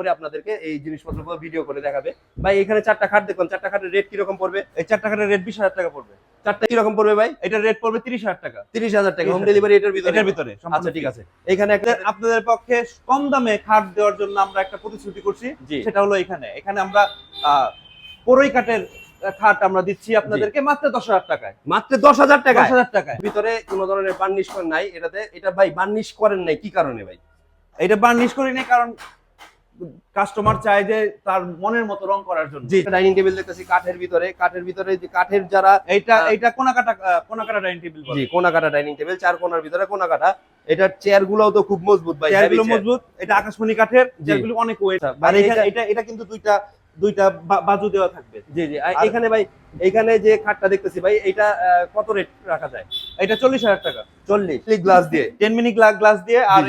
করে আপনাদেরকে এই জিনিসপত্রগুলো ভিডিও করে দেখাবে। ভাই এখানে 4টা খাট দেখুন, 4টা খাটের রেট কি রকম পড়বে? এই 4টা খাটের রেট 20,000 টাকা পড়বে। 4টা কি রকম পড়বে ভাই? এটার রেট পড়বে 30,000 টাকা। 30,000 টাকা হোম ডেলিভারি এটার ভিতরে? আচ্ছা ঠিক আছে। এখানে আপনাদের পক্ষে কম দামে খাট দেওয়ার জন্য আমরা একটা প্রতিশ্রুতি করছি, সেটা হলো এখানে আমরা পরই কাঠের খাট আমরা দিচ্ছি আপনাদেরকে মাত্র 10,000 টাকায়। মাত্র 10,000 টাকা? 10,000 টাকায় ভিতরে কোনো ধরনের বার্নিশ করেন নাই এটাতে? এটা ভাই বার্নিশ করেন নাই কি কারণে ভাই? এটা বার্নিশ করি নাই কারণ কাস্টমার চায় যে তার মনের মতো রং করার জন্য। জি, ডাইনিং টেবিল দেখতেছি কাঠের ভিতরে যে কাঠের যারা এইটা কোনাকাটা ডাইনিং টেবিল বলে। জি, কোনাকাটা ডাইনিং টেবিল, 4 কোণার ভিতরে কোনাকাটা। এটার চেয়ার গুলোও তো খুব মজবুত ভাই। চেয়ারগুলো মজবুত, এটা আকাশমণি কাঠের, চেয়ারগুলো অনেক ওয়েট। আর এটা কিন্তু দুইটা বাজু দেওয়া থাকবে। জি জি। এখানে ভাই এখানে যে খাটটা দেখতেছি ভাই এটা কত রেট রাখা যায়? এটা 40,000 টাকা। 40 গ্লাস দিয়ে, 10 মিনি গ্লাস দিয়ে। আর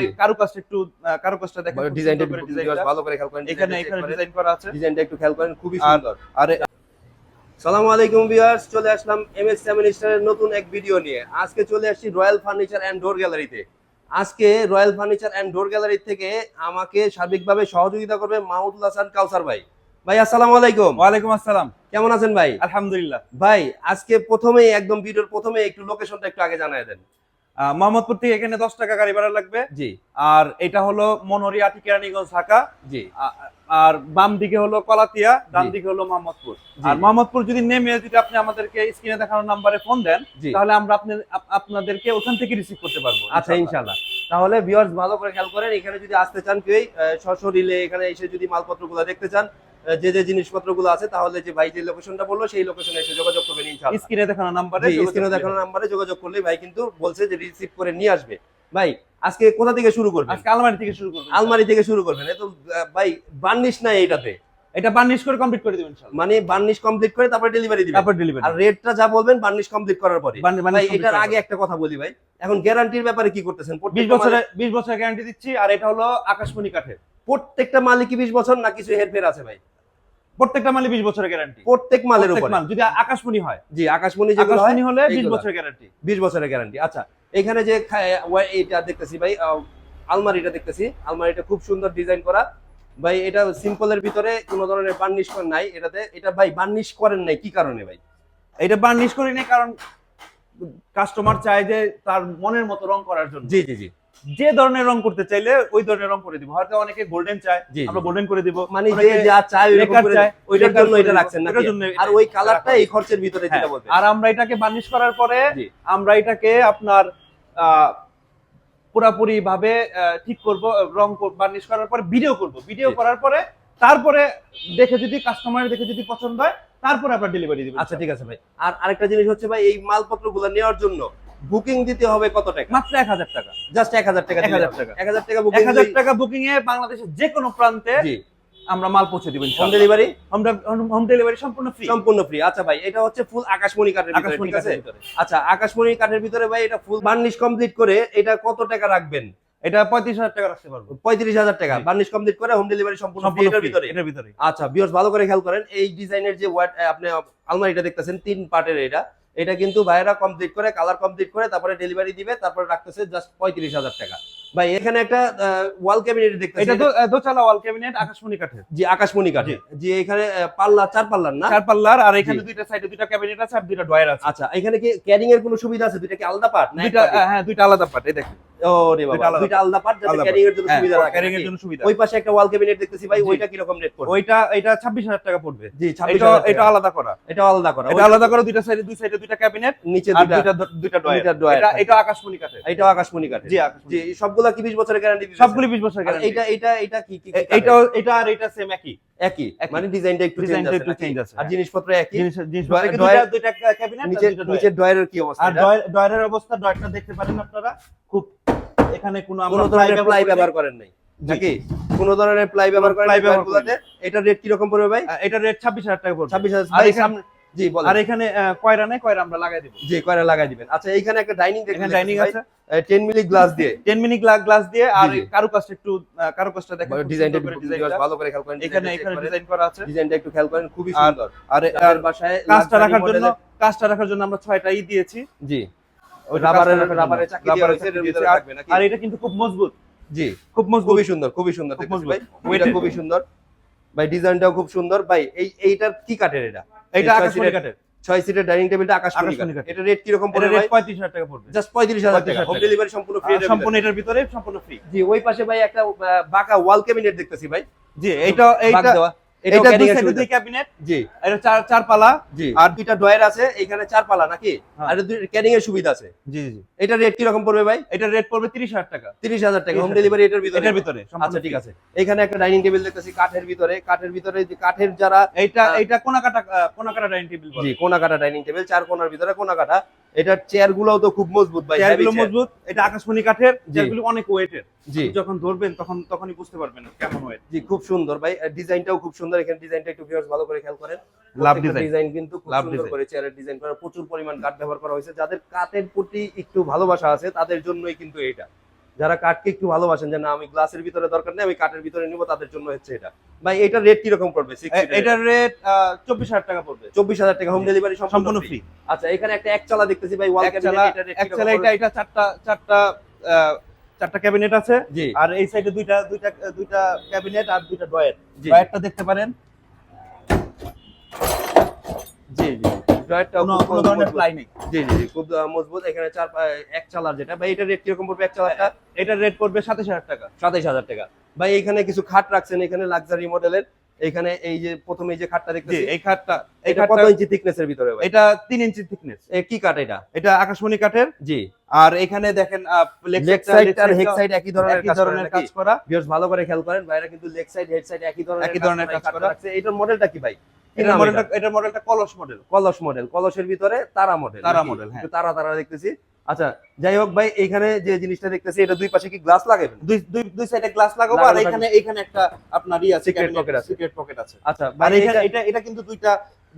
কারুকাজটা দেখেন, ডিজাইনটা ভালো করে খেয়াল করেন। এখানে ডিজাইন করা আছে, ডিজাইনটা একটু খেয়াল করেন, খুবই সুন্দর। আরে আসসালামু আলাইকুম ভিউয়ার্স, চলে আসলাম এমএস সেভেন স্টারের নতুন এক ভিডিও নিয়ে। আজকে চলে আসছি রয়্যাল ফার্নিচার এন্ড ডোর গ্যালারিতে। আজকে Royal Furniture and Door Gallery থেকে আমাকে সার্বিকভাবে সহযোগিতা করবে মাহমুদুল হাসান কাউসার ভাই। ভাই আসসালামু আলাইকুম। ওয়ালাইকুম আসসালাম। কেমন আছেন ভাই? আলহামদুলিল্লাহ। ভাই আজকে প্রথমেই একদম ভিডিওর প্রথমে একটু লোকেশনটা একটু আগে জানায় দেন। মোহাম্মদপুর থেকে এখানে 10 টাকা গাড়ি ভাড়া লাগবে। জি। আর এটা হলো মনোহরি আটি কেরানীগঞ্জ ঢাকা। জি। আর বাম দিকে হলো কলাতিয়া, ডান দিকে হলো মোহাম্মদপুর। আর মোহাম্মদপুর যদি নেমে যদি আপনি আমাদেরকে স্ক্রিনে দেখানো নাম্বারে ফোন দেন, তাহলে আমরা আপনাদেরকে ওখান থেকে রিসিভ করতে পারবো। আচ্ছা ইনশাআল্লাহ। তাহলে ভিউয়ার্স ভালো করে খেয়াল করেন, এখানে যদি আসতে চান কেউ সশরীরে এখানে এসে যদি মালপত্রগুলো দেখতে চান, যে জিনিসপত্রগুলো আছে, তাহলে যে ভাই যে লোকেশনটা বললো সেই লোকেশনে এসে যোগাযোগ করবেন ইনশাআল্লাহ। স্ক্রিনে দেখানো নাম্বারে যোগাযোগ করলে ভাই কিন্তু বলছে যে রিসিভ করে নিয়ে আসবে। ভাই আজকে কোথা থেকে শুরু করবেন? আজকে আলমারি থেকে শুরু করবেন। আলমারি থেকে শুরু করবেন? এত ভাই বার্নিশ নাই এটাতে? এটা বার্নিশ করে কমপ্লিট করে দিবেন ইনশাআল্লাহ। মানে বার্নিশ কমপ্লিট করে তারপর ডেলিভারি দিবেন? তারপর ডেলিভারি। আর রেটটা যা বলবেন বার্নিশ কমপ্লিট করার পরে। ভাই এটার আগে একটা কথা বলি ভাই, এখন গ্যারান্টির ব্যাপারে কি করতেছেন? 20 বছরের গ্যারান্টি দিচ্ছি। আর এটা হলো আকাশমণি কাঠের। প্রত্যেকটা মালই কি 20 বছর না কিছু হেরফের আছে ভাই? প্রত্যেকটা মালে 20 বছরের গ্যারান্টি। প্রত্যেক মালের উপরে যদি আকাশমণি হয়। জি, আকাশমণি যেগুলো হয় হলে 20 বছরের গ্যারান্টি। 20 বছরের গ্যারান্টি। আচ্ছা, এখানে যে এটা দেখতেছি ভাই, আলমারিটা দেখতেছি, আলমারিটা খুব সুন্দর ডিজাইন করা ভাই। এটা সিম্পলের ভিতরে কোনো ধরনের বার্নিশ করেন নাই এটাতে? এটা ভাই বার্নিশ করেন নাই কি কারণে ভাই? এটা বার্নিশ করি নাই কারণ কাস্টমার চায় যে তার মনের মতো রং করার জন্য। জি জি জি। যে ধরনের রং করতে চাইলে ওই ধরনের রং করে দিব। হয়তো অনেকে গোল্ডেন চায়, আমরা গোল্ডেন করে দিব। মানে যে যা চায় ওইটার জন্য এটা রাখছেন না? আর ওই কালারটা এই খরচের ভিতরে যেটা বলতে। আর আমরা এটাকে বার্নিশ করার পরে আমরা এটাকে আপনার পুরোপুরি ভাবে ঠিক করব, রং বার্নিশ করার পরে ভিডিও করব। ভিডিও করার পরে তারপরে যদি কাস্টমার দেখে যদি পছন্দ হয়, তারপরে আমরা ডেলিভারি দিব। আচ্ছা ঠিক আছে ভাই। আর আরেকটা জিনিস হচ্ছে ভাই, এই মালপত্রগুলো নেওয়ার জন্য বুকিং দিতে হবে কত টাকা? মাত্র 1000 টাকা। জাস্ট 1000 টাকা। 1000 টাকা বুকিং। 1000 টাকা বুকিং এ বাংলাদেশের যে কোনো প্রান্তে আমরা মাল পৌঁছে দিব ইনশাআল্লাহ। Home delivery? হোম ডেলিভারি সম্পূর্ণ ফ্রি। সম্পূর্ণ ফ্রি। আচ্ছা ভাই, এটা হচ্ছে ফুল আকাশমণি কাঠের ভিতরে। আচ্ছা, আকাশমণি কাঠের ভিতরে ভাই এটা ফুল বার্নিশ কমপ্লিট করে এটা কত টাকা রাখবেন? এটা 35,000 টাকা রাখতে পারবো। 35,000 টাকা বার্নিশ কমপ্লিট করে হোম ডেলিভারি সম্পূর্ণ ফ্রি এটার ভিতরে। আচ্ছা ভিউয়ার্স ভালো করে খেয়াল করেন, এই ডিজাইনের যে আপনি আলমারিটা দেখতেছেন 3 পার্টের, এটা কিন্তু ভাইরা কমপ্লিট করে কালার কমপ্লিট করে তারপরে ডেলিভারি দিবে, তারপরে রাখতেছে জাস্ট 35,000 টাকা। ভাই এখানে একটা ওয়াল ক্যাবিনেট দেখতেছি, এটা তো দোতলা ওয়াল ক্যাবিনেট আকাশমণি কাঠের। জি, আকাশমণি কাঠের। জি, এখানে পাল্লা 4 পাল্লার না? 4 পাল্লার। আর এখানে দুইটা সাইডে দুইটা ক্যাবিনেট আছে আর দুইটা ড্রয়ার আছে। আচ্ছা, এখানে কি ক্যারিং এর কোনো সুবিধা আছে? দুইটা কি আলাদা পার্ট? হ্যাঁ, দুইটা আলাদা পার্ট। এই দেখেন। ওরে বাবা, দুইটা আলাদা পার্ট যাতে ক্যারিং এর জন্য সুবিধা রাখে। ক্যারিং এর জন্য সুবিধা। ওই পাশে একটা ওয়াল ক্যাবিনেট দেখতেছি ভাই, ওইটা কি রকম রেট পড়বে? এটা 26,000 টাকা পড়বে। জি, 26,000 টাকা। এটা আলাদা করা। এটা আলাদা করা। এটা আলাদা করা, দুইটা সাইডে দুইটা ক্যাবিনেট, নিচে দুইটা ড্রয়ার। এটা আকাশমণি কাঠের। এটাও আকাশমণি কাঠের। জি, সবগুলা কি 20 বছরের গ্যারান্টি? সবগুলো 20 বছরের গ্যারান্টি। এটা কি? এটা আর এটা সেম একই। মানে ডিজাইনটা একটু চেঞ্জ আছে আর জিনিসপত্র একই। দুইটা ক্যাবিনেট, নিচে ড্রয়ারের কি অবস্থা? আর ড্রয়ারের অবস্থা, ড্রয়ারটা দেখতে পারেন আপনারা। খুব এখানে কোনো প্লাই ব্যবহার করেন নাই নাকি? কোন ধরনের প্লাই ব্যবহার করেন নাই? এটা রেট কি রকম পড়বে ভাই? এটা রেট 26,000 টাকা পড়বে। 26,000। জি বলেন। আর এখানে কয়রা নাই, কয়রা আমরা লাগাই দেব। জি, কয়রা লাগাই দিবেন। আচ্ছা, এইখানে একটা ডাইনিং দেখেন। এখানে ডাইনিং আছে 10 মিলি গ্লাস দিয়ে। 10 মিনি গ্লাস দিয়ে। আর কারুকাজটা দেখেন, ডিজাইনটা ভালো করে খেয়াল করেন। এখানে ডিজাইন করা আছে, ডিজাইনটা একটু খেয়াল করেন, খুবই সুন্দর। আর বাসায় কাজটা রাখার জন্য আমরা 6টাই দিয়েছি। জি, রাবারের চাকি দেওয়া হয়েছে এর ভিতরে থাকবে নাকি? আর এটা কিন্তু খুব মজবুত। জি খুব মজবুত, খুবই সুন্দর, খুবই সুন্দর খুব দেখতেছি মজবুত। ভাই, এটা খুবই সুন্দর ভাই, ডিজাইনটাও খুব সুন্দর ভাই। এইটার কি কাঠের এটা? এটা আকাশমণি কাঠের 6 সিটের ডাইনিং টেবিলটা আকাশমণি কাঠ। আকাশমণি কাঠ। এটা রেট কি রকম এটা পড়বে ভাই? রেট 35,000 টাকা পড়বে। জাস্ট 35,000 টাকা, 35,000 হোম টাকা। ডেলিভারি সম্পূর্ণ ফ্রি। সম্পূর্ণ এটার ভিতরে সম্পূর্ণ ফ্রি। জি, ওই পাশে ভাই একটা বাঁকা ওয়াল ক্যাবিনেট দেখতেছি ভাই। জি, এইটা বাঁক দেওয়া। এটা এটাও দুই carrying এর সাইডে সুবিধা। দুই ক্যাবিনেট। জি এটা চার পালা। জি, আর দুইটা ড্রয়ার আছে, এখানে 4 পালা নাকি? হ্যাঁ। আর দুই ক্যারিং এর সুবিধা আছে। জি জি। এটা রেট কি রকম পড়বে ভাই? এটা রেট পড়বে 30,000 টাকা। 30,000 টাকা, হোম 30,000 ডেলিভারি এটার ভিতরে? এটার ভিতরে সম্পূর্ণ আচ্ছা ঠিক free। আছে। এখানে একটা ডাইনিং টেবিল দেখতেছি কাঠের ভিতরে, যে কাঠের যারা এইটা কোনাকাটা ডাইনিং টেবিল বলে। জি কোনা কাটা ডাইনিং টেবিল, 4 কোনার ভিতরে কোনা কাটা। এটার চেয়ার গুলোও তো খুব মজবুত ভাই, চেয়ারগুলো heavy chair। মজবুত। এটা আকাশমণি কাঠের, জি। চেয়ারগুলো অনেক ওয়েটের। জি যখন ধরবেন তখনই বুঝতে পারবেন কেমন ওয়েট। জি খুব সুন্দর ভাই, ডিজাইনটাও খুব সুন্দর। এখানে ডিজাইনটা একটু ভিউয়ার্স ভালো করে খেয়াল করেন। লাভ প্রত্যেকটা ডিজাইন। ডিজাইন কিন্তু খুব লাভ সুন্দর ডিজাইন। করে চেয়ারের ডিজাইন করা, প্রচুর পরিমাণ কাঠ ব্যবহার করা হয়েছে। যাদের কাঠের প্রতি একটু ভালোবাসা আছে তাদের জন্যই কিন্তু এটা। যারা কাঠকে একটু ভালোবাসেন যে না আমি গ্লাসের ভিতরে দরকার নেই, আমি কাঠের ভিতরে নিব, তাদের জন্য হচ্ছে এটা। ভাই এটা রেট কি রকম পড়বে? এটার রেট 24,000 টাকা পড়বে। 24,000 টাকা, হোম ডেলিভারি সম্পূর্ণ ফ্রি। ফ্রি। আচ্ছা এখানে একটা এক চালা দেখতেছি ভাই, ওয়াল ক্যাবিনেট। একচালা এটা চারটা ক্যাবিনেট আছে। জি আর এই সাইডে দুইটা ক্যাবিনেট আর দুইটা ড্রয়ার। জি। ড্রয়ারটা দেখতে পারেন, জি জি, ড্রয়ারটাও কোনো ধরনের প্লাই নেই। জি জি জি, খুব মজবুত। এখানে এক চালার যেটা ভাই, এটা রেট কিরকম পড়বে এক চালারটা? এটার রেট পড়বে 27,000 টাকা। 27,000 টাকা। ভাই এখানে কিছু খাট রাখছেন, এখানে লাক্সারি মডেলের। এখানে এই যে প্রথমে এই যে খাটটা জি, দেখতেছি, এই খাটটা এটা কত ইঞ্চি থিকনেসের ভিতরে ভাই? এটা 3 ইঞ্চি থিকনেস। কি কাঠ এটা? এটা আকাশমণি কাঠের। জি, আর এখানে দেখেন লেগ সাইড আর হেড সাইড একই ধরনের একই কাজ ধরনের কাজ করা। ভিউয়ার্স ভালো করে খেয়াল করেন, ভাইরা কিন্তু লেগ সাইড হেড সাইড একই একই ধরনের ধরনের কাজ কাজ করা। রাখছে। এটার মডেলটা কি ভাই? এটার মডেলটা কলস মডেল। কলস মডেল, কলসের ভিতরে তারা মডেল। তারা মডেল, হ্যাঁ। তারা তারা দেখতেছি। আচ্ছা যাই হোক ভাই, এখানে যে জিনিসটা দেখতেছি এটা দুই পাশে কি গ্লাস লাগাবেন? দুই সাইডে গ্লাস লাগাবো। আর এখানে একটা আপনার আছে, Secret pocket আছে। সিক্রেট পকেট আছে। আচ্ছা আর ভাই এটা কিন্তু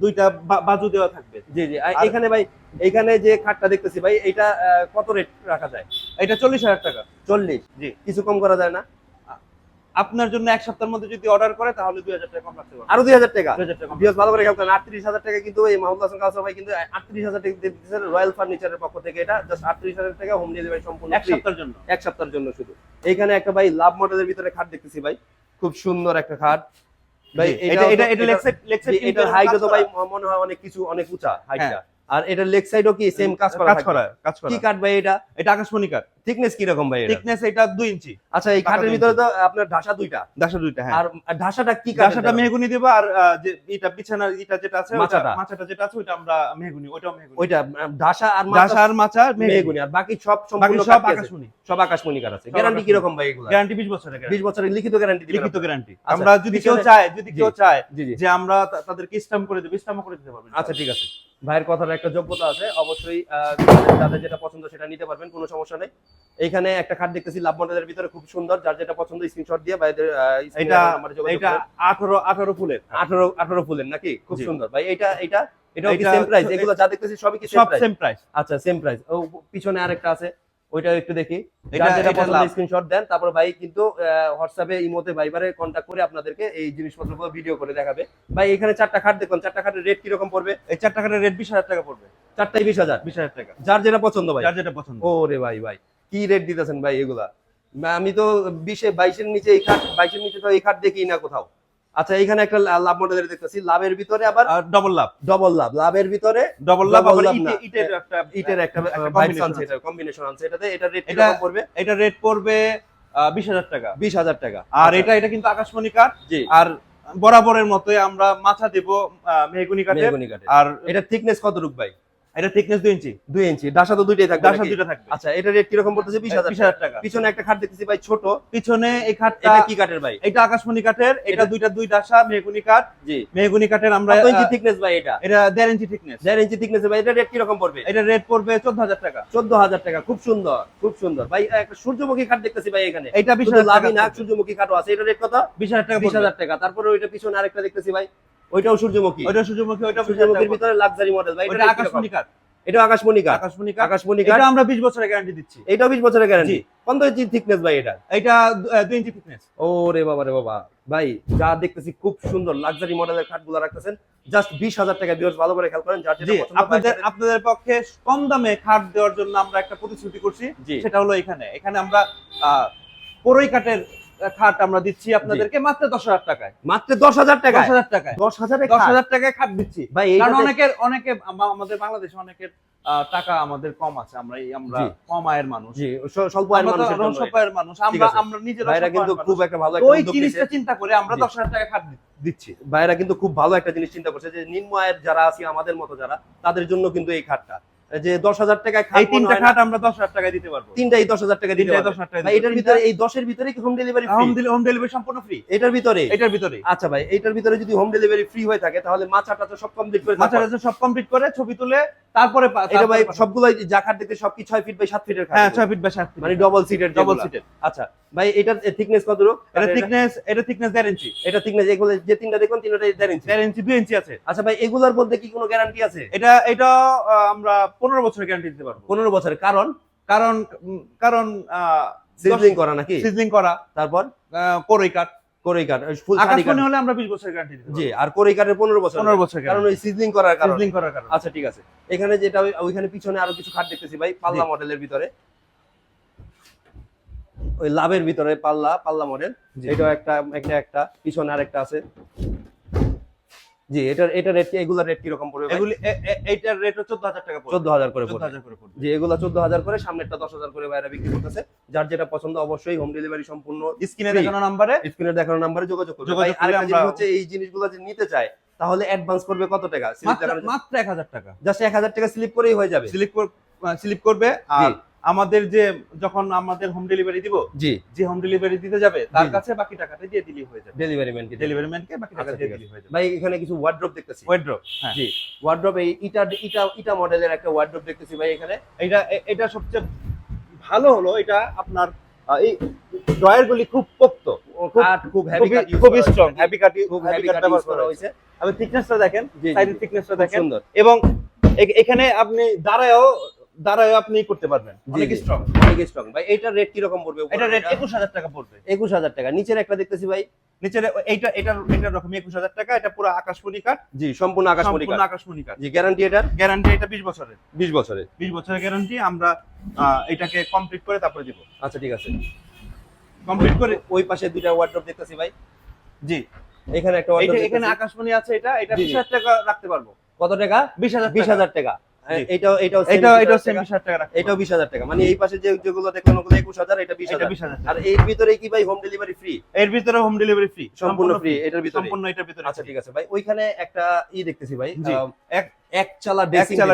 দুইটা বাজু দেওয়া থাকবে। জি জি, এখানে ভাই এখানে যে খাটটা দেখতেছি ভাই, এটা কত রেট রাখা যায়? এটা 40,000 টাকা। 40? জি। কিছু কম করা যায় না? আপনার জন্য এক সপ্তাহের মধ্যে যদি অর্ডার করে তাহলে 2,000 টাকা কম রাখতে পারবো। আরো 2,000 টাকা? 2,000 টাকা কম। ভিউয়ার্স ভালো করে খেয়াল করেন, 38,000 টাকা কিন্তু এই মাহমুদ হাসান কাউসার ভাই কিন্তু 38,000 টাকা দিতেছেন রয়্যাল ফার্নিচারের পক্ষ থেকে। এটা জাস্ট 38,000 টাকা, হোম ডেলিভারি সম্পূর্ণ এক ফ্রি। সপ্তাহের জন্য। এক সপ্তাহের জন্য শুধু। এইখানে একটা ভাই লাভ মডেলের ভিতরে খাট দেখতেছি ভাই, খুব সুন্দর একটা খাট ভাই। এটা লেগ সাইড এটার হাইটও তো ভাই মনে হয় অনেক উঁচা হাইটটা। আর এটার লেগ সাইডও কি সেম কাজ করা? কাজ করা। কি কাঠ ভাই এটা? এটা আকাশমণি কাঠ। থিকনেস কি রকম ভাই এটা? থিকনেস এটা 2 ইঞ্চি। আচ্ছা এই খাটের ভিতরে তো আপনার ঢাসা দুইটা। দাশা দুইটা, হ্যাঁ। আর ঢাসাটা কি কাঠ? দাশাটা মেহগনি দেব। আর যে এটা বিছানার যেটা আছে, মাচাটা যেটা আছে ওটা আমরা মেহগনি, ওটাও মেহগনি। ওইটা ঢাসা আর মাচা মেহগনি, আর বাকি সব বাকি সম্পূর্ণ সব কাঠ আছে। আকাশমণি। সব আকাশমণি কাঠ আছে। গ্যারান্টি কি রকম ভাই এগুলা? গ্যারান্টি 20 বছরের। 20 বছরের লিখিত গ্যারান্টি দিবেন? লিখিত গ্যারান্টি। আচ্ছা, আমরা যদি কেউ চায় জি জি, যে আমরা তাদেরকে স্ট্যাম্প করে দেব, স্ট্যাম্প করে দিতে পারবেন। আচ্ছা ঠিক আছে। ভাইয়ের কথার একটা যোগ্যতা আছে, অবশ্যই যাদের যেটা পছন্দ সেটা নিতে পারবেন, কোনো সমস্যা নেই। এখানে একটা খাট দেখতেছি লাভ মডেলের ভিতরে, খুব সুন্দর। যার যেটা পছন্দ স্ক্রিনশট দিয়ে ভাইদের এটা 18 ফুলের। 18 ফুলের নাকি? খুব জি। সুন্দর ভাই। এটাও কি সেম প্রাইস? এগুলো যা দেখতেছি সবই কি সব সেম সেম প্রাইস। আচ্ছা সেম প্রাইস। ও পিছনে আরেকটা আছে, ওইটাও একটু দেখি। এটা যার যেটা পছন্দ লাভ। স্ক্রিনশট দেন, তারপর ভাই কিন্তু হোয়াটসঅ্যাপে, ইমোতে, ভাইবারে কন্টাক্ট করে আপনাদেরকে এই জিনিসপত্রগুলো ভিডিও করে দেখাবে। ভাই এখানে 4টা খাট দেখুন, 4টা খাটের রেট কি রকম পড়বে? এই 4 টাকার রেট 20,000 টাকা পড়বে। 4টাই 20,000? 20,000 টাকা। যার যেটা পছন্দ ভাই। যার যেটা পছন্দ। ওরে ভাই ভাই, কি রেট দিতেছেন ভাই এগুলা? আমি তো 22-এর নিচে এই খাট, 22-এর নিচে তো এই খাট দেখি না কোথাও। আচ্ছা এখানে একটা লাভ মডেলের দেখতেছি, লাভের ভিতরে আবার ডবল লাভ। লাভের ভিতরে ডবল লাভ আবার লাভ না। ইটের একটা ভাইবস আনছে, এটা কম্বিনেশন আনছে এটাতে। এটা রেট কি রকম পড়বে? এটা রেট পড়বে 20,000 টাকা। 20,000 টাকা। আর এটা কিন্তু আকাশমণি কাঠ। জি। আর বরাবরের মতোই আমরা মাথা দেব মেহগনি কাঠের। আর এটা থিকনেস কতটুকু ভাই? এটা থিকনেস 2 ইঞ্চি। 2 ইঞ্চি। ডাসা তো দুইটাই থাকবে দাশা নাকি? দুটো থাকবে। আচ্ছা এটা রেট কি রকম পড়তেছে? 20,000 টাকা। পিছনে একটা খাট দেখতেছি ভাই ছোট, পিছনে এই খাটটা এটা কি কাঠের ভাই? এটা আকাশমণি কাঠের। এটা দুই ডাসা মেহগনি কাঠ। জি। মেহগনি কাঠের আমরা কত ইঞ্চি থিকনেস ভাই এটা? এটা 1.5 ইঞ্চি থিকনেস। 1.5 ইঞ্চি থিকনেস ভাই। এটা রেট কি রকম পড়বে? এটা রেট পড়বে 14,000 টাকা। 14,000 টাকা। খুব সুন্দর, খুব সুন্দর ভাই। একটা সূর্যমুখী খাট দেখতেছি ভাই এখানে। এটা শুধু 20,000 লাভই টাকা না, পড়বে। সূর্যমুখী খাটও আছে। এটা রেট কত? 20,000 টাকা। 20,000 টাকা। তারপরে ওইটা পিছনে আরেকটা দেখতেছি ভাই, ওইটাও সূর্যমুখী। ওইটা সূর্যমুখী, ওইটা সূর্যমুখীর ভিতরে লাক্সারি মডেল ভাই। ওইটা এটা আকাশমণি কাঠ। এটা আকাশমণি কাঠ। আকাশমণি কাঠ। আকাশমণি কাঠ। এটা আমরা 20 বছরের গ্যারান্টি দিচ্ছি। এটাও 20 বছরের গ্যারান্টি। জি। কত ইঞ্চি থিকনেস ভাই এটা? এটা 2 ইঞ্চি থিকনেস। ওরে বাবা রে বাবা ভাই, যা দেখতেছি খুব সুন্দর লাক্সারি মডেলের খাটগুলো রাখতেছেন জাস্ট 20,000 টাকা। ভিউয়ার্স ভালো করে খেয়াল করেন, যার যেটা জি, পছন্দ আপনাদের পক্ষে কম দামে খাট দেওয়ার জন্য আমরা একটা প্রতিশ্রুতি করছি। জি। সেটা হলো এখানে আমরা কোরই কাঠের খাট আমরা দিচ্ছি আপনাদেরকে মাত্র 10,000 টাকায়। মাত্র 10,000 টাকায়? 10,000 টাকায়। 10,000 টাকায় খাট দিচ্ছি। ভাই কারণ অনেকে আমাদের বাংলাদেশে অনেকের টাকা আমাদের কম আছে, আমরা কম আয়ের মানুষ, জি স্বল্প আয়ের মানুষের জন্য, স্বল্প আয়ের মানুষ আমরা নিজেরা ভাইরা কিন্তু খুব একটা ভালো একটা ওই উদ্যোগ জিনিসটা নিয়েছে। চিন্তা করে আমরা 10,000 টাকায় খাট দিচ্ছি। ভাইরা কিন্তু খুব ভালো একটা জিনিস চিন্তা করছে যে নিম্ন আয়ের যারা আছে আমাদের মতো যারা, তাদের জন্য কিন্তু এই খাটটা, যে 10,000 টাকায় খাট, এই তিনটা খাট আমরা 10,000 টাকায় দিতে পারবো। তিনটাই 10,000 টাকা দিতে পারবো। 10,000 টাকা। ভাই এটার ভিতরে, এই 10 এর ভিতরে কি home delivery free? Home delivery সম্পূর্ণ ফ্রি এটার ভিতরে? এটার ভিতরে। আচ্ছা ভাই, এটার ভিতরে যদি হোম ডেলিভারি ফ্রি হয়ে থাকে তাহলে মাচাটা সব কমপ্লিট করে, মাচাটা সব কমপ্লিট করে ছবি তুলে তারপরে এটা ভাই সবগুলাই যা খাট দেখতে সব কি 6 ফিট বাই 7 ফিটের খাট? হ্যাঁ 6 ফিট বাই 7 ফিট, মানে ডবল সিটের। ডবল সিটের। আচ্ছা ভাই এটার থিকনেস কতটুকু? এটা থিকনেস 1.5 ইঞ্চি। এটা থিকনেস, এগুলো যে তিনটা দেখুন তিনটাই 1.5 ইঞ্চি। 1.5 ইঞ্চি 2 ইঞ্চি আছে। আচ্ছা ভাই এগুলোর মধ্যে কি কোনো গ্যারান্টি আছে? এটা আমরা 15 বছরের গ্যারান্টি দিতে পারবো। 15 বছরের? কারণ কারণ সিজলিং করা নাকি? সিজলিং করা, তারপর কোরই কাঠ, কোরই কাঠ, ফুল শাড়ি কাঠ আকাশমণি হলে আমরা 20 বছরের গ্যারান্টি দিতে পারবো। জি, আর কোরই কাঠের 15 বছর। 15 বছর কারণ ওই সিজলিং করার কারণে। সিজলিং করার কারণে। আচ্ছা ঠিক আছে। এখানে যেটা ওইখানে পিছনে আরো কিছু খাট দেখতেছি ভাই, পাল্লা মডেলের ভিতরে, ওই লাভের ভিতরে পাল্লা মডেল, এটাও একটা পিছনে আরেকটা আছে। জি এটা রেট, এগুলা রেট কি রকম পড়বে? এগুলি এইটার রেট 14,000 টাকা পড়বে। 14,000 করে পড়বে। 14,000 করে পড়বে। জি এগুলা 14,000 করে, সামনেরটা 10,000 করে বাইরে বিক্রি করতেছে। যার যেটা পছন্দ অবশ্যই হোম ডেলিভারি সম্পূর্ণ স্ক্রিনে দেখানো নাম্বারে যোগাযোগ করবে। ভাই আরেকটা জিনিস হচ্ছে, এই জিনিসগুলো যে নিতে চায় তাহলে অ্যাডভান্স করবে কত টাকা? মাত্র 1,000 টাকা। জাস্ট 1,000 টাকা স্লিপ করেই হয়ে যাবে। স্লিপ করবে। আর আমাদের যে যখন আমাদের হোম ডেলিভারি দিব, জি যে হোম ডেলিভারি দিতে যাবে তার কাছে বাকি টাকাটা দিয়ে দিলেই হয়ে যাবে। ডেলিভারি ম্যানকে বাকি টাকা দিয়ে দিলেই হয়ে যাবে। ভাই এখানে কিছু ওয়ার্ড্রপ দেখতেছি। ওয়ার্ড্রপ, হ্যাঁ জি ওয়ার্ড্রপ, এই ইটা মডেলের একটা ওয়ার্ড্রপ দেখতেছি ভাই এখানে। এটা সবচেয়ে ভালো হলো, এটা আপনার এই ড্রয়ার গুলি খুব পোক্ত, খুব হেভি কাট, খুব স্ট্রং, হেভি কাট, খুব হেভি কাট ব্যবহার করা হয়েছে। আপনি থিকনেসটা দেখেন, সাইডের থিকনেসটা দেখেন, সুন্দর। এবং এখানে আপনি দাঁড়ায়ও আপনি করতে পারবেন, অনেক স্ট্রং, অনেক স্ট্রং। ভাই এটার রেট কি রকম পড়বে? এটা রেট 21,000 টাকা পড়বে। 21,000 টাকা। নিচের একটা দেখতেছি ভাই, নিচের এটার রকম 21,000 টাকা। এটা পুরো আকাশমণি কাঠ। জি সম্পূর্ণ আকাশমণি কাঠ। জি গ্যারান্টি গ্যারান্টি এটা 20 বছরের। 20 বছরের। 20 বছরের গ্যারান্টি। আমরা এটাকে কমপ্লিট করে তারপরে দিব। আচ্ছা ঠিক আছে। কমপ্লিট করে ওই পাশে দুইটা ওয়ার্ড্রপ দেখতেছি ভাই। জি এখানে একটা ওয়ার্ড্রপ, এখানে আকাশমণি আছে। এটা 20,000 টাকা রাখতে পারবো। কত টাকা? 20,000 টাকা। এটাও সেম 20,000 টাকা রাখতে। এটাও 20,000 টাকা। মানে এই পাশে যেগুলো দেখলেন ওগুলো 21,000, এটা 20,000। আর এর ভিতরে কি ভাই হোম ডেলিভারি ফ্রি? এর ভিতরে হোম ডেলিভারি ফ্রি, সম্পূর্ণ ফ্রি এটার ভিতরে, সম্পূর্ণ এটার ভিতরে। আচ্ছা ঠিক আছে ভাই। ওইখানে একটা দেখতেছি ভাই, এক চালা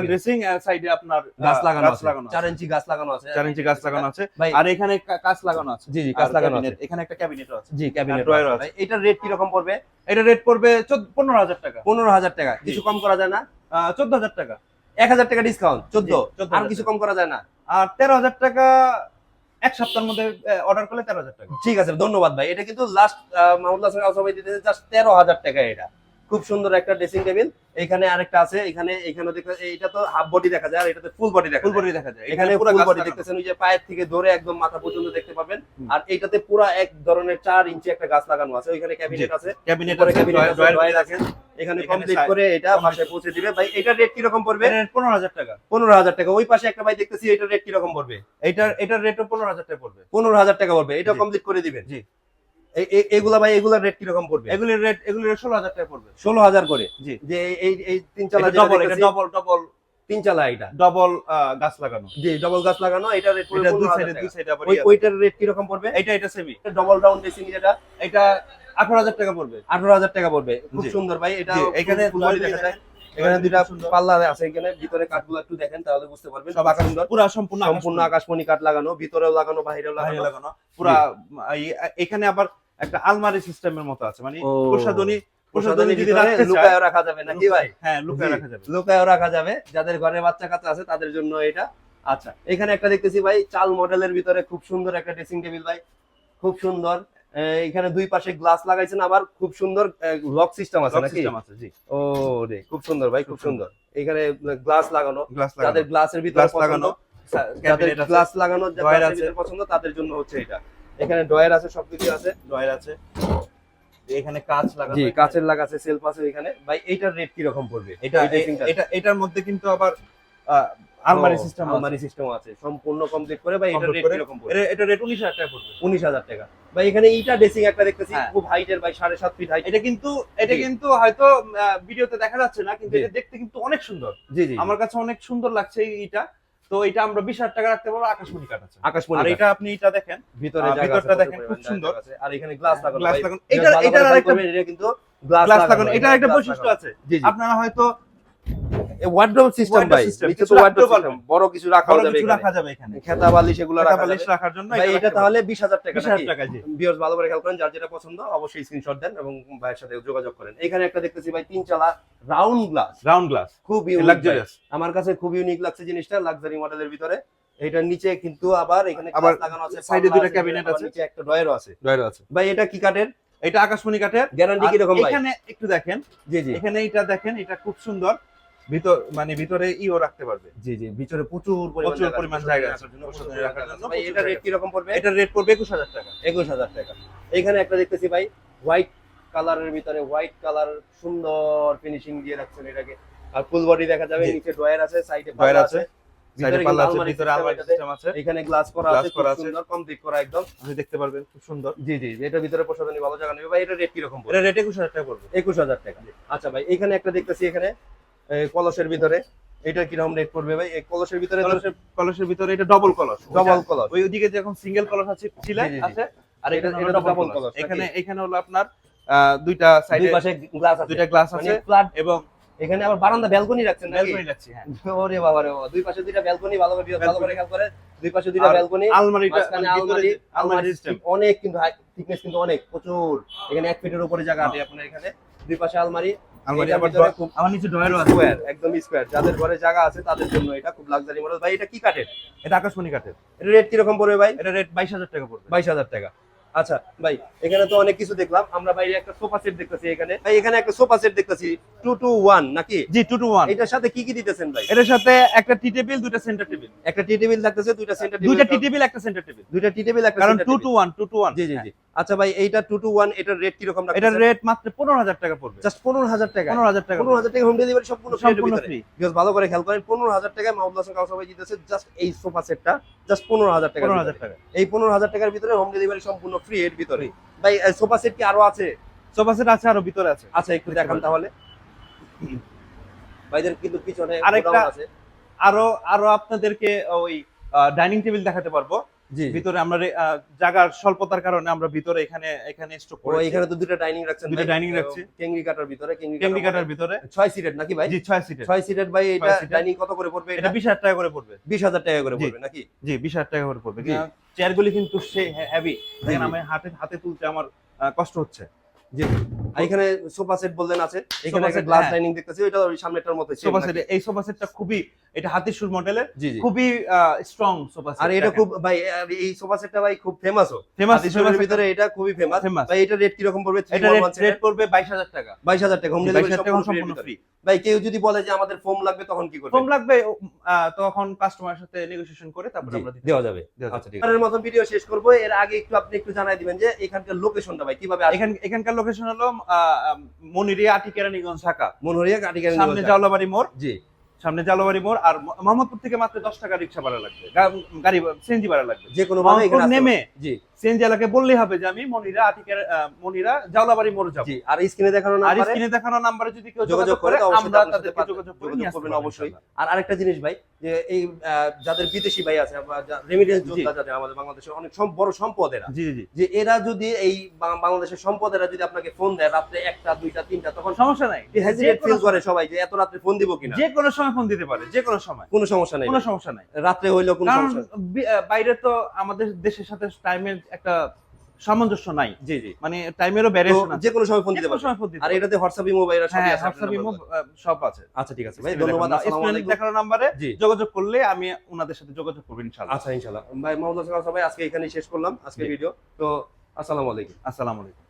ড্রেসিং, সাইডে আপনার গাছ লাগানো আছে, 4 ইঞ্চি গাছ লাগানো আছে, 4 ইঞ্চি গাছ লাগানো আছে। আর এখানে কাঁচ লাগানো আছে। জি কাঁচ লাগানো আছে। এখানে একটা ক্যাবিনেটও আছে। জি ক্যাবিনেট আছে ভাই। এটার রেট কি রকম পড়বে? এটা রেট পড়বে 15,000 টাকা। 15,000 টাকা। কিছু কম করা যায় না? 14,000 টাকা। 1,000 টাকা ডিসকাউন্ট, 14। আর কিছু কম করা যায় না? আর 13,000 টাকা এক সপ্তাহের মধ্যে অর্ডার করলে 13,000 টাকা। ঠিক আছে ধন্যবাদ ভাই। এটা কিন্তু লাস্ট মাহমুদুল হাসান আলসাবাই দিতে জাস্ট 13,000 টাকা। এটা খুব সুন্দর একটা ড্রেসিং টেবিল। এখানে আরেকটা আছে, এখানে দেখতে, এটা তো হাফ বডি দেখা যায় আর এটাতে ফুল বডি দেখা যায়। এখানে ফুল বডি দেখতেছেন, ওই যে পায়ের থেকে ধরে একদম মাথা পর্যন্ত দেখতে পাবেন। আর এইটাতে পুরো এক ধরনের 4 ইঞ্চি একটা গাছ লাগানো আছে। ওইখানে ক্যাবিনেট আছে, ড্রয়ার রাখেন। এখানে কমপ্লিট করে এটা বাসায় পৌঁছে দিবে। ভাই এটার রেট কি রকম পড়বে? 15,000 টাকা। 15,000 টাকা। ওই পাশে একটা ভাই দেখতেছি, এটার রেট কি রকম পড়বে? এটার রেটও 15,000 টাকা পড়বে। 15,000 টাকা পড়বে। এটা কমপ্লিট করে দিবেন? জি। এগুলা ভাই, এগুলার রেট কি রকম পড়বে? এগুলির রেট 16,000 টাকা পড়বে। 16,000 করে। জি। যে এই তিন চালা ডবল তিন চালা, এটা ডবল গাছ লাগানো। জি ডবল গাছ লাগানো। এটা রেট পড়বে 15,000 টাকা। দুই সাইডে আবার ওইটার রেট কি রকম পড়বে? এটা সেমি ডবল ডাউন ড্রেসিং, এটা 18,000 টাকা পড়বে। 18,000 টাকা পড়বে। খুব সুন্দর ভাই। এটা এখানে দেখা যায়, এখানে দুইটা পাল্লা আছে। এখানে ভিতরে কাঠগুলো একটু দেখেন তাহলে বুঝতে পারবেন। সব সুন্দর, পুরো সম্পূর্ণ আকাশমণি কাঠ লাগানো, ভিতরেও লাগানো, বাইরেও লাগানো পুরো। এখানে আবার একটা আলমারি সিস্টেমের মতো আছে, মানে প্রসাধনী যদি লুকায় রাখা যাবে নাকি ভাই? হ্যাঁ লুকায় রাখা যাবে, লুকায় রাখা যাবে। যাদের ঘরে বাচ্চা কাচ্চা আছে তাদের জন্য এটা। আচ্ছা এখানে একটা দেখতেছি ভাই, চাল মডেলের ভিতরে খুব সুন্দর একটা ড্রেসিং টেবিল ভাই, খুব সুন্দর। এখানে দুই পাশে গ্লাস লাগাইছেন, আবার খুব সুন্দর লক সিস্টেম আছে নাকি? জি। ও রে খুব সুন্দর ভাই, খুব সুন্দর। এখানে গ্লাস লাগানো, যাদের গ্লাসের ভিতরে লাগানো, যাদের গ্লাস লাগানো পছন্দ তাদের জন্য হচ্ছে এটা। এখানে ড্রয়ার আছে, সবকিছু আছে, ড্রয়ার আছে। এখানে কাঁচ লাগানো, জি কাঁচের লাগাছে, সেলফ আছে এখানে। ভাই এইটার রেট কি রকম পড়বে? এটার মধ্যে কিন্তু আবার আলমারি সিস্টেম আলমারি সিস্টেম আছে সম্পূর্ণ কমপ্লিট করে ভাই। এটা রেট কিরকম পড়বে? এটা রেট 19,000 টাকা পড়বে। 19,000 টাকা ভাই। এখানে ইটা ড্রেসিং একটা দেখতেছি হ্যাঁ। খুব হাইটের ভাই, 7.5 ফিট হাইট। এটা কিন্তু হয়তো ভিডিওতে দেখা যাচ্ছে না, কিন্তু জি। এটা দেখতে কিন্তু অনেক সুন্দর। জি জি, আমার কাছে অনেক সুন্দর লাগছে এইটা। তো এটা আমরা 20,000 টাকা রাখতে পারবো, আকাশমণি কাঠ আছে। আকাশমণি আর কাঠ। এটা আপনি এটা দেখেন, ভিতরে জায়গা ভিতরটা আছে, দেখেন প্রচুর খুব পরিমাণে সুন্দর। জায়গা আছে। আর এখানে গ্লাস লাগানো গ্লাস ভাই। লাগানো। এটা এটার আরেকটা এটা কিন্তু গ্লাস গ্লাস লাগানো। লাগানো। এটার একটা বৈশিষ্ট্য আছে। জি জি, আপনারা হয়তো ওয়ার্ডরোব সিস্টেম ভাই, system, নিচে কিছু তো ওয়ার্ডরোব রাখতেও সিস্টেম, বড় কিছু রাখা বড় যাবে কিছু এখানে। রাখা যাবে এখানে। খেতা বালিশ এগুলো টাকা রাখা বালিশ যাবে রাখার জন্য ভাই। এটা তাহলে 20,000 টাকা 20,000 নাকি? টাকা, জি। ভিউয়ার্স ভালো করে খেয়াল করেন, যার যেটা পছন্দ অবশ্যই স্ক্রিনশট দেন এবং ভাইয়ের সাথে যোগাযোগ করেন। এখানে একটা দেখতেছি ভাই 3 চালা রাউন্ড গ্লাস, রাউন্ড গ্লাস, খুব ইউনিক লাক্সারিয়াস। আমার কাছে খুব ইউনিক লাগছে জিনিসটা, লাক্সারি মডেলের ভিতরে। এটার নিচে কিন্তু আবার এখানে আবার গ্লাস লাগানো আছে, সাইডে পাল্লা দুইটা আছে, ক্যাবিনেট আবার আছে, নিচে একটা ড্রয়ারও আছে ডয়ার আছে। ভাই। এটা কি কাঠের? এটা আকাশমণি কাঠের। গ্যারান্টি আর কি রকম ভাই? এখানে একটু দেখেন, জি জি, এখানে এটা দেখেন, এটা খুব সুন্দর। ভিতরে ইও রাখতে পারবে। জি জি, ভিতরে প্রচুর পরিমাণ জায়গা আছে প্রচুর রাখার জন্য। ভাই এটা রেট কি রকম পড়বে? এটা রেট পড়বে 21,000 টাকা। 21,000 টাকা। এখানে একটা দেখতেছি ভাই হোয়াইট কালারের ভিতরে, হোয়াইট কালার সুন্দর ফিনিশিং দিয়ে রাখছেন এটাকে। আর ফুল বডি দেখা যাবে, জি। নিচে ড্রয়ার আছে, সাইডে ডয়ার পাল্লা আছে, আছে, সাইডে ভিতরে পাল্লা আছে, আলমারি ভিতরে system আলমারি এটাতে। সিস্টেম আছে। এখানে গ্লাস করা গ্লাস আছে, খুব করা আছে। সুন্দর কমপ্লিট করা একদম। আপনি দেখতে পারবেন, খুব সুন্দর। জি জি, এটার ভিতরে প্রসাধনী ভালো জায়গা নেবে ভাই। এটা রেট কি রকম পড়বে? এটা রেট 21,000 টাকা পড়বে। 21,000 টাকা। আচ্ছা ভাই, এখানে একটা দেখতেছি এখানে কলসের ভিতরে, এটা কি রকম রেট পড়বে ভাই? এই কলসের ভিতরে কলসের ভিতরে এটা ডবল কলস। ডবল কলস। ওইদিকে যখন সিঙ্গেল কলস আছে জি, জি, জি। আছে, আর এটা এটা double ডবল কলস, কলস। এখানে নাকি? এখানে হলো আপনার দুইটা সাইডে দুই পাশে গ্লাস আছে, দুইটা গ্লাস মানে আছে, ফ্ল্যাট। এবং এখানে আবার বারান্দা ব্যালকনি রাখছেন নাকি? ব্যালকনি রাখছি। হ্যাঁ, ওরে বাবা রে বাবা, দুই পাশে দুইটা ব্যালকনি, ভালো করে খেয়াল করে। দুই পাশে দুইটা আর ব্যালকনি, আলমারিটা মাঝখানে আলমারি আলমারি সিস্টেম। অনেক কিন্তু থিকনেস কিন্তু অনেক প্রচুর। এখানে 1 ফিটের উপরে জায়গা আছে আপনার এখানে। দুই পাশে আলমারি, আলমারি এটার আবার ভিতরে খুব আমার নিচে ডয়ারও আছে। স্কয়ার, একদম স্কয়ার। যাদের ঘরে জায়গা আছে তাদের জন্য এটা খুব লাক্সারি মডেল ভাই। এটা কি কাঠের? এটা আকাশমণি কাঠের। এটা রেট কি রকম পড়বে ভাই? এটা রেট 22,000 টাকা পড়বে। 22,000 টাকা। আচ্ছা ভাই, এখানে তো অনেক কিছু দেখলাম আমরা। বাইরে একটা সোফা সেট দেখতেছি এখানে ভাই, এখানে একটা সোফা সেট দেখতেছি 2 to 1 নাকি? জি, 2 to 1। এটার সাথে কি কি দিতেছেন ভাই? এটার সাথে একটা টি টেবিল, দুইটা সেন্টার টেবিল। একটা টি টেবিল থাকতেছে, দুইটা সেন্টার টেবিল, দুইটা টি টেবিল, একটা সেন্টার টেবিল। দুইটা টি টেবিল, একটা কারণ center 2 table। to 1, 2 to 1। জি জি জি। আচ্ছা ভাই, এইটা 2 to 1, এটার রেট কি রকম রাখতেছেন? এটার রেট মাত্র 15,000 টাকা পড়বে। জাস্ট 15,000 টাকা। 15,000 টাকা। 15,000 টাকা হোম ডেলিভারি সম্পূর্ণ ফ্রি এর সম্পূর্ণ ভিতরে। ফ্রি। বিকজ ভালো করে খেয়াল করেন, 15,000 টাকায় মাহমুদ হাসান কাউসার ভাই দিতেছে জাস্ট এই সোফা সেটটা, জাস্ট 15,000 টাকা। 15,000 টাকা। এই 15,000 টাকার ভিতরে হোম ডেলিভারি সম্পূর্ণ ফ্রি এর ভিতরে। ভাই সোফা সেট কি আরো আছে? সোফা সেট আছে, আরো ভিতরে আছে। আচ্ছা, একটু দেখান তাহলে। ভাইদের কিন্তু পিছনে আরেকটা গোডাউন আছে। আরো আপনাদেরকে ওই ডাইনিং টেবিল দেখাতে পারবো। জি, ভিতরে আমরা জায়গার স্বল্পতার কারণে আমরা ভিতরে এখানে স্টক ও করেছি। এখানে তো দুটো ডাইনিং রাখছেন দুইটা ভাই। dining রাখছি। কেংরি কাটার ভিতরে, কেমনি কাটার ভিতরে 6 সিটের নাকি ভাই? জি 6 সিটের। 6 সিটের ভাই। এটা 6 সিটের। ডাইনিং কত করে পড়বে? এটা 20,000 টাকা করে পড়বে। 20,000 টাকা করে জি। পড়বে নাকি? জি, 20,000 টাকা করে পড়বে। জি। চেয়ারগুলি কিন্তু সে হেভি। দেখেন জি। আমি হাতে তুলতে আমার কষ্ট হচ্ছে। জি। আর এখানে সোফা সেট বললেন আছে, এখানে সোফা একটা সেট, গ্লাস হ্যাঁ। ডাইনিং দেখতেছি, ওইটা ওই সামনেরটার মতো সোফা সেট, এই সোফা সেটটা খুবই, এটা হাতির সুর মডেলের, জি জি। খুবই স্ট্রং সোফা সেট। আর এটা খুব ভাই, আর এই সোফা সেটটা ভাই খুব ফেমাসও। ফেমাস। হাতিশোরের ভিতরে এটা খুবই ফেমাস ফেমাস। ভাই। এটা রেট কি রকম পড়বে? এটা রেট পড়বে 22,000 টাকা। 22,000 টাকা হোম ডেলিভারি 22,000 টাকা সম্পূর্ণ সম্পূর্ণ ফ্রি। ফ্রি। ভাই কেউ যদি বলে যে আমাদের ফোম লাগবে তখন কি করবে? কম লাগবে, তখন কাস্টমারের সাথে নেগোসিয়েশন করে তারপর আমরা দিতে দেওয়া যাবে। দেওয়া যাবে। আচ্ছা ঠিক আছে। এর মতন ভিডিও শেষ করব। এর আগে আপনি একটু জানাই দিবেন যে এখানকার লোকেশনটা ভাই কিভাবে আসবে? এখানকার লোকেশন হলো মনিরিয়া, আটিকেরানীগঞ্জ, ঢাকা। মনোহরিয়া কাটিকারি সামনে জাওলাবাড়ি মোড়। জি। সামনে জাওলাবাড়ি মোড়। আর মোহাম্মদপুর থেকে মাত্র 10 টাকা রিকশা ভাড়া লাগবে, গাড়ি সিএনজি ভাড়া লাগবে। যে কোনো ভাবে এখানে আসতে নেমে পারবেন। জি সিএনজি এলাকে বললেই হবে যে আমি মনিরা জাওলাবাড়ি মোড় যাব। জি। আর স্ক্রিনে দেখানো আর নাম্বারে স্ক্রিনে দেখানো নাম্বারে যদি কেউ যোগাযোগ করে আমরা তাদেরকে যোগাযোগ করে নিয়ে আসতে করবেন পারবো অবশ্যই। ইনশাআল্লাহ। আর আরেকটা জিনিস ভাই, যে এই যাদের বিদেশি ভাই আছে, রেমিটেন্স জি। যোদ্ধা যাদের আমাদের বাংলাদেশের অনেক বড় সম্পদ এরা, জি জি। যে এরা যদি এই বাংলাদেশের সম্পদেরা যদি আপনাকে ফোন দেয় রাত্রে 1টা 2টা 3টা, তখন সমস্যা নাই, হেজিটেট ফিল করে সবাই যে এত রাত্রে ফোন দিব কিনা। যে কোনো সময় ফোন দিতে পারে, যে কোনো সময়, কোনো সমস্যা নাই, কোনো সমস্যা নাই। রাত্রে হইলেও কোনো কারণ সমস্যা নেই। বাইরে তো আমাদের দেশের সাথে টাইমের একটা সামঞ্জস্য নাই। জি জি। মানে টাইমেরও ভ্যারিয়েশন আছে, যে কোনো সময় ফোন যে দিতে কোনো পারবেন। সময় ফোন দিতে আর পারবেন। এটাতে হোয়াটসঅ্যাপ ইমো ভাইরা সবই হ্যাঁ, আছে। হোয়াটসঅ্যাপ ইমো সব আছে। আচ্ছা ঠিক আছে ভাই, ধন্যবাদ। আসসালামু আলাইকুম। দেখানো নাম্বারে জি। যোগাযোগ করলে আমি ওনাদের সাথে যোগাযোগ করব ইনশাআল্লাহ। আচ্ছা ইনশাআল্লাহ ভাই। মাহমুদ হাসান সবাই আজকে এখানেই শেষ করলাম আজকে জি। ভিডিও। তো আসসালামু আলাইকুম। আসসালামু আলাইকুম।